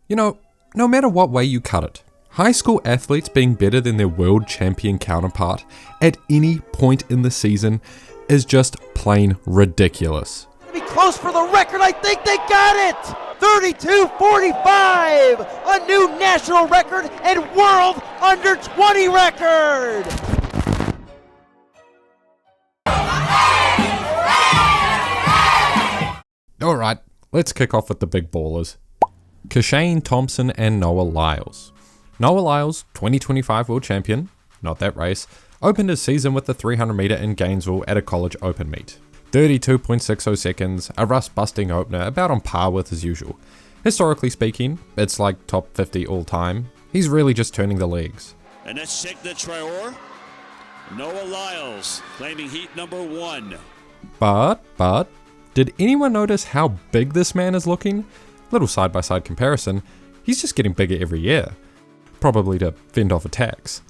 You know, no matter what way you cut it, high school athletes being better than their world champion counterpart at any point in the season is just plain ridiculous. Be close for the record. I think they got it. 32:45, a new national record and world under 20 record. Alright, let's kick off with the big ballers. Kishane, Thompson and Noah Lyles. Noah Lyles, 2025 world champion, not that race, opened his season with the 300 meter in Gainesville at a college open meet. 32.60 seconds, a rust-busting opener, about on par with his usual. Historically speaking, it's like top 50 all time. He's really just turning the legs. And that's Signa Traore. Noah Lyles claiming heat number 1. But, did anyone notice how big this man is looking? Little side-by-side comparison, he's just getting bigger every year. Probably to fend off attacks.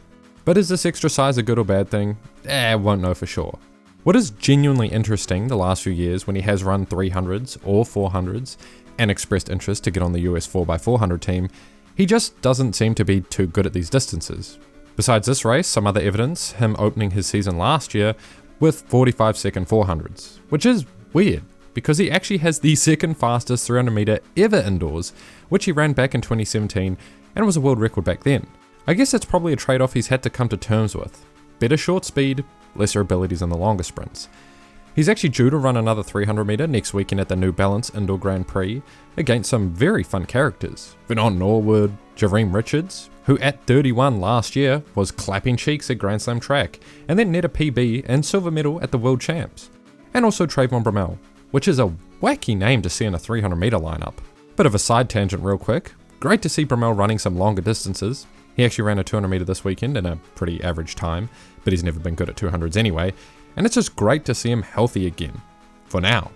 But is this extra size a good or bad thing? Won't know for sure. What is genuinely interesting the last few years when he has run 300s or 400s and expressed interest to get on the US 4x400 team, he just doesn't seem to be too good at these distances. Besides this race, some other evidence, him opening his season last year with 45-second 400s, which is weird because he actually has the second fastest 300 meter ever indoors, which he ran back in 2017 and was a world record back then. I guess it's probably a trade-off he's had to come to terms with. Better short speed, lesser abilities in the longer sprints. He's actually due to run another 300 meter next weekend at the New Balance Indoor Grand Prix against some very fun characters. Vernon Norwood, Jareem Richards, who at 31 last year was clapping cheeks at Grand Slam track, and then net a PB and silver medal at the World Champs. And also Trayvon Bromell, which is a wacky name to see in a 300 meter lineup. Bit of a side tangent real quick. Great to see Bromell running some longer distances. He actually ran a 200 meter this weekend in a pretty average time, but he's never been good at 200s anyway, and it's just great to see him healthy again. For now.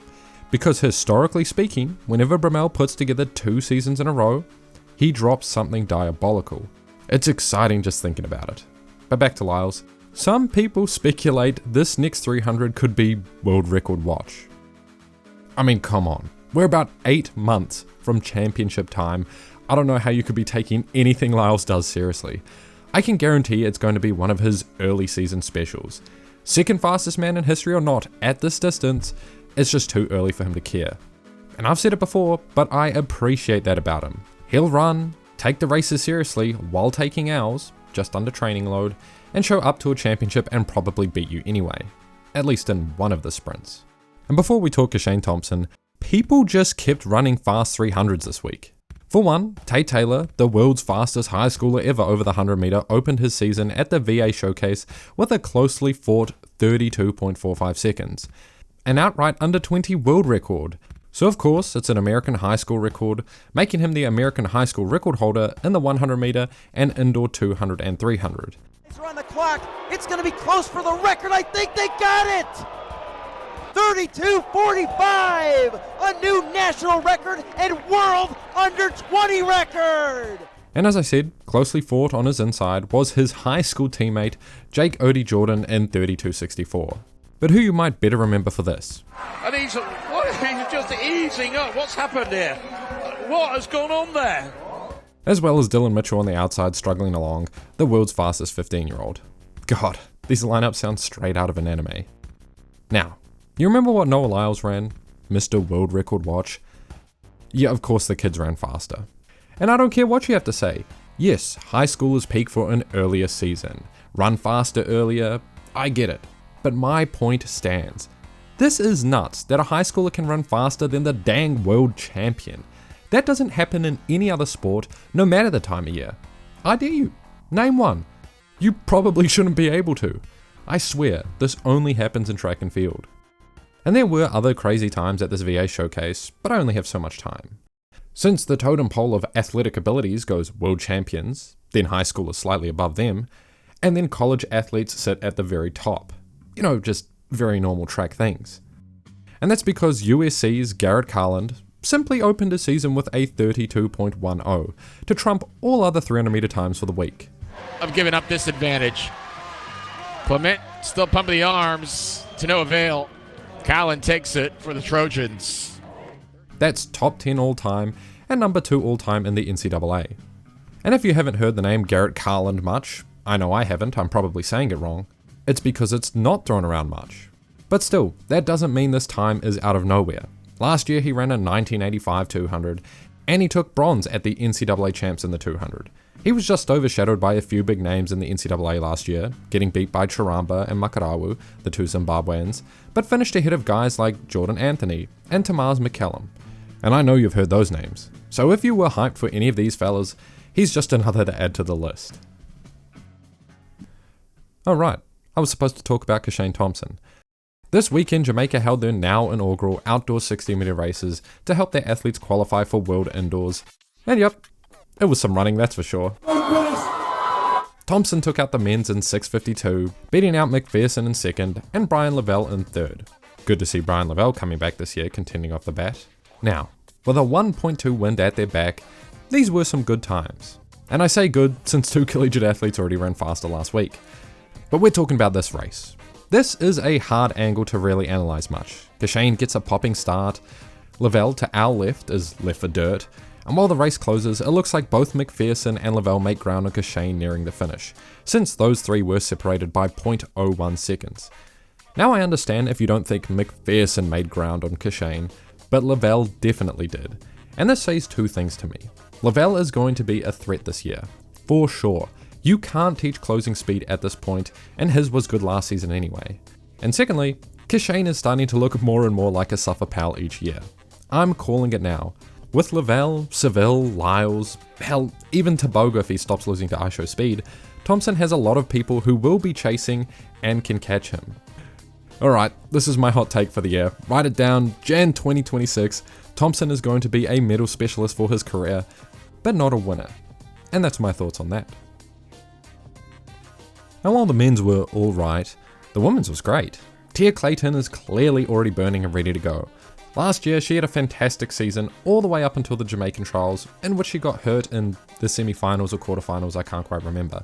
Because historically speaking, whenever Bromell puts together 2 seasons in a row, he drops something diabolical. It's exciting just thinking about it. But back to Lyles. Some people speculate this next 300 could be world record watch. I mean, come on. We're about 8 months from championship time. I don't know how you could be taking anything Lyles does seriously. I can guarantee it's going to be one of his early season specials. Second fastest man in history or not, at this distance, it's just too early for him to care. And I've said it before, but I appreciate that about him. He'll run, take the races seriously while taking ours, just under training load, and show up to a championship and probably beat you anyway. At least in one of the sprints. And before we talk Kishane Thompson, people just kept running fast 300s this week. For one, Tate Taylor, the world's fastest high schooler ever over the 100 meter, opened his season at the VA Showcase with a closely fought 32.45 seconds. An outright under 20 world record. So of course, it's an American high school record, making him the American high school record holder in the 100 meter and indoor 200 and 300. It's on the clock. It's going to be close for the record. I think they got it. 32:45, a new national record and world under 20 record. And as I said, closely fought on his inside was his high school teammate Jake Odie Jordan in 32.64. But who you might better remember for this. And he's just easing up. What's happened here? What has gone on there? As well as Dylan Mitchell on the outside struggling along, the world's fastest 15-year-old. God, these lineups sound straight out of an anime. Now, you remember what Noah Lyles ran? Mr. World Record Watch? Yeah, of course the kids ran faster. And I don't care what you have to say. Yes, high schoolers peak for an earlier season. Run faster earlier, I get it. But my point stands. This is nuts that a high schooler can run faster than the dang world champion. That doesn't happen in any other sport, no matter the time of year. I dare you, name one. You probably shouldn't be able to. I swear, this only happens in track and field. And there were other crazy times at this VA showcase, but I only have so much time. Since the totem pole of athletic abilities goes world champions, then high schoolers slightly above them, and then college athletes sit at the very top. You know, just very normal track things. And that's because USC's Garrett Kaalund simply opened his season with a 32.10 to trump all other 300 meter times for the week. I've given up this advantage. Clement still pumping the arms to no avail. Kaalund takes it for the Trojans. That's top 10 all time, and number 2 all-time in the NCAA. And if you haven't heard the name Garrett Kaalund much, I know I haven't, I'm probably saying it wrong, it's because it's not thrown around much. But still, that doesn't mean this time is out of nowhere. Last year he ran a 1985 200, and he took bronze at the NCAA champs in the 200. He was just overshadowed by a few big names in the NCAA last year, getting beat by Charamba and Makarawu, the 2 Zimbabweans, but finished ahead of guys like Jordan Anthony and Tamaz McCallum. And I know you've heard those names, so if you were hyped for any of these fellas, he's just another to add to the list. Oh right, I was supposed to talk about Kishane Thompson. This weekend, Jamaica held their now inaugural outdoor 60-meter races to help their athletes qualify for World Indoors. And yep, it was some running, that's for sure. Thompson took out the men's in 6:52, beating out McPherson in second and Brian Lavelle in third. Good to see Brian Lavelle coming back this year, contending off the bat. Now, with a 1.2 wind at their back, these were some good times. And I say good since 2 collegiate athletes already ran faster last week. But we're talking about this race. This is a hard angle to really analyse much. Kishane gets a popping start, Lavelle to our left is left for dirt, and while the race closes, it looks like both McPherson and Lavelle make ground on Kishane nearing the finish, since those 3 were separated by 0.01 seconds. Now I understand if you don't think McPherson made ground on Kishane, but Lavelle definitely did. And this says 2 things to me. Lavelle is going to be a threat this year, for sure. You can't teach closing speed at this point, and his was good last season anyway. And secondly, Kishane is starting to look more and more like a suffer pal each year. I'm calling it now. With Lavelle, Seville, Lyles, hell, even Tobago if he stops losing to ISO speed, Thompson has a lot of people who will be chasing and can catch him. Alright, this is my hot take for the year. Write it down, Jan 2026, Thompson is going to be a medal specialist for his career, but not a winner. And that's my thoughts on that. Now while the men's were alright, the women's was great. Tia Clayton is clearly already burning and ready to go. Last year she had a fantastic season all the way up until the Jamaican trials, in which she got hurt in the semi-finals or quarterfinals, I can't quite remember.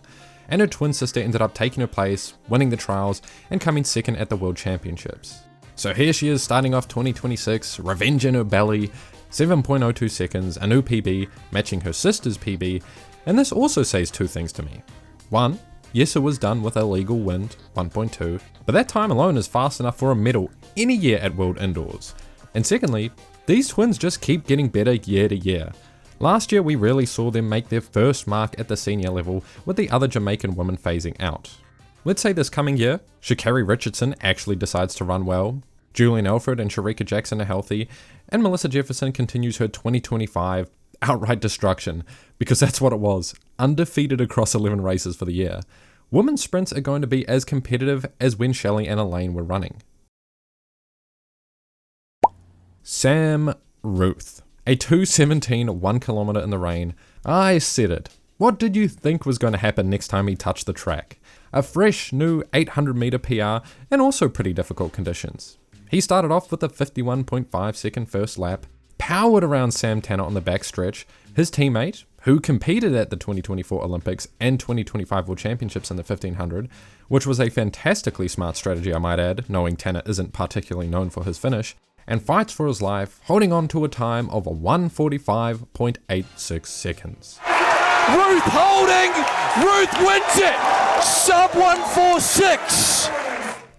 And her twin sister ended up taking her place, winning the trials, and coming second at the World Championships. So here she is starting off 2026, revenge in her belly, 7.02 seconds, a new PB, matching her sister's PB, and this also says 2 things to me. 1, yes, it was done with a legal wind, 1.2, but that time alone is fast enough for a medal any year at World Indoors. And secondly, these twins just keep getting better year to year. Last year we really saw them make their first mark at the senior level with the other Jamaican women phasing out. Let's say this coming year, Sha'Carri Richardson actually decides to run well, Julian Alfred and Sharika Jackson are healthy, and Melissa Jefferson continues her 2025 outright destruction, because that's what it was, undefeated across 11 races for the year. Women's sprints are going to be as competitive as when Shelley and Elaine were running. Sam Ruthe, a 2:17 1 kilometer in the rain. I said it. What did you think was going to happen next time he touched the track? A fresh new 800 meter PR and also pretty difficult conditions. He started off with a 51.5 second first lap, powered around Sam Tanner on the backstretch. His teammate, who competed at the 2024 Olympics and 2025 World Championships in the 1500, which was a fantastically smart strategy I might add, knowing Tanner isn't particularly known for his finish, and fights for his life, holding on to a time of 1:45.86 seconds. Ruthe holding! Ruthe wins it! Sub 1:46!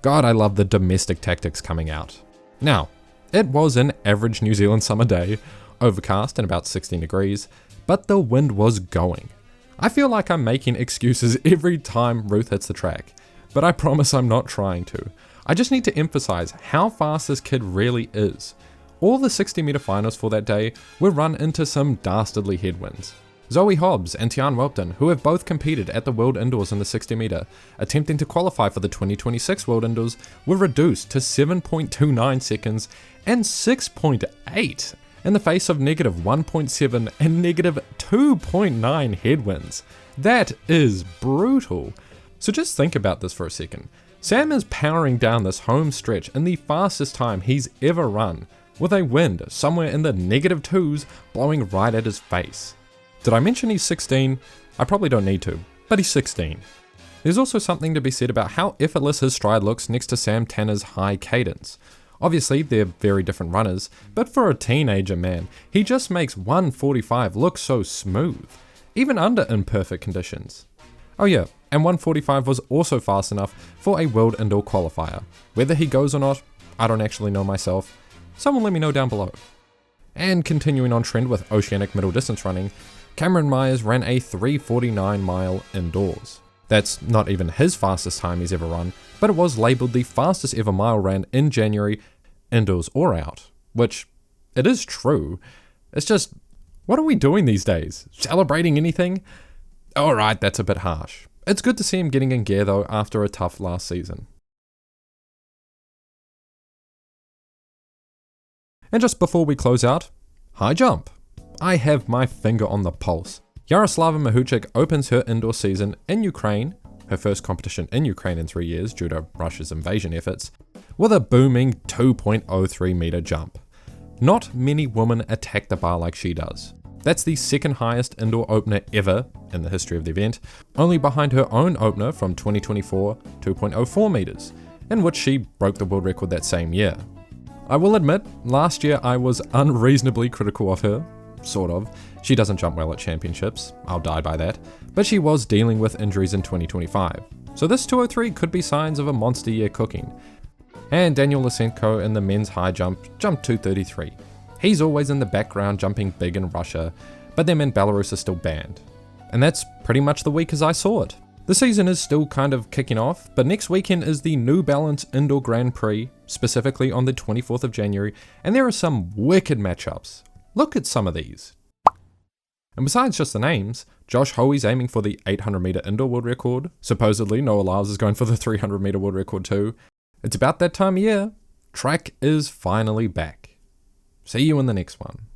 God, I love the domestic tactics coming out. Now, it was an average New Zealand summer day, overcast and about 16 degrees, but the wind was going. I feel like I'm making excuses every time Ruthe hits the track, but I promise I'm not trying to. I just need to emphasize how fast this kid really is. All the 60 meter finals for that day were run into some dastardly headwinds. Zoe Hobbs and Tian Welpton, who have both competed at the World Indoors in the 60 meter, attempting to qualify for the 2026 World Indoors, were reduced to 7.29 seconds and 6.8 in the face of negative 1.7 and negative 2.9 headwinds. That is brutal. So just think about this for a second. Sam is powering down this home stretch in the fastest time he's ever run, with a wind somewhere in the negative 2s blowing right at his face. Did I mention he's 16? I probably don't need to, but he's 16. There's also something to be said about how effortless his stride looks next to Sam Tanner's high cadence. Obviously, they're very different runners, but for a teenager, man, he just makes 1:45 look so smooth, even under imperfect conditions. Oh yeah, and 1:45 was also fast enough for a World Indoor Qualifier. Whether he goes or not, I don't actually know myself. Someone let me know down below. And continuing on trend with oceanic middle distance running, Cameron Myers ran a 3:49 mile indoors. That's not even his fastest time he's ever run, but it was labelled the fastest ever mile ran in January, indoors or out. Which, it is true. It's just, what are we doing these days? Celebrating anything? Alright, that's a bit harsh. It's good to see him getting in gear though after a tough last season. And just before we close out, high jump. I have my finger on the pulse. Yaroslava Mahuchikh opens her indoor season in Ukraine, her first competition in Ukraine in 3 years due to Russia's invasion efforts, with a booming 2.03 meter jump. Not many women attack the bar like she does. That's the second highest indoor opener ever in the history of the event, only behind her own opener from 2024, 2.04 meters, in which she broke the world record that same year. I will admit, last year I was unreasonably critical of her, sort of. She doesn't jump well at championships, I'll die by that, but she was dealing with injuries in 2025. So this 203 could be signs of a monster year cooking. And Daniel Lysenko in the men's high jump jumped 233. He's always in the background jumping big in Russia, but them in Belarus are still banned. And that's pretty much the week as I saw it. The season is still kind of kicking off, but next weekend is the New Balance Indoor Grand Prix, specifically on the 24th of January, and there are some wicked matchups. Look at some of these. And besides just the names, Josh Hoey's aiming for the 800 meter indoor world record. Supposedly Noah Lyles is going for the 300 meter world record too. It's about that time of year. Track is finally back. See you in the next one.